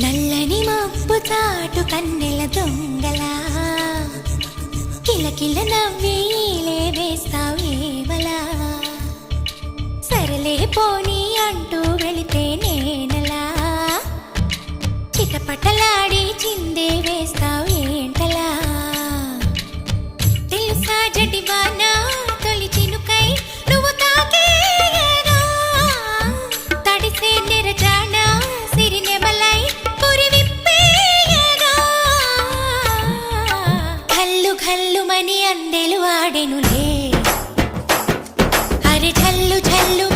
నల్లని మబ్బు చాటు కన్నెల దొంగలా కిలకిల నవ్వేలే వేస్తావు ఏవలా సరలే పోనీ అంటూ వెళితే నేనలా చిటపటలాడి చిందే వేస్తావు ఏంటలా తెలుసా జడివానా తొలి చినుకై నువ్వు తాకేయగా తడిసే నిరజానా సిరినెమలై పురి విప్పేయగా ఘల్లు ఘల్లుమని అందెలు ఆడెనులే అరె ఝల్లు ఝల్లు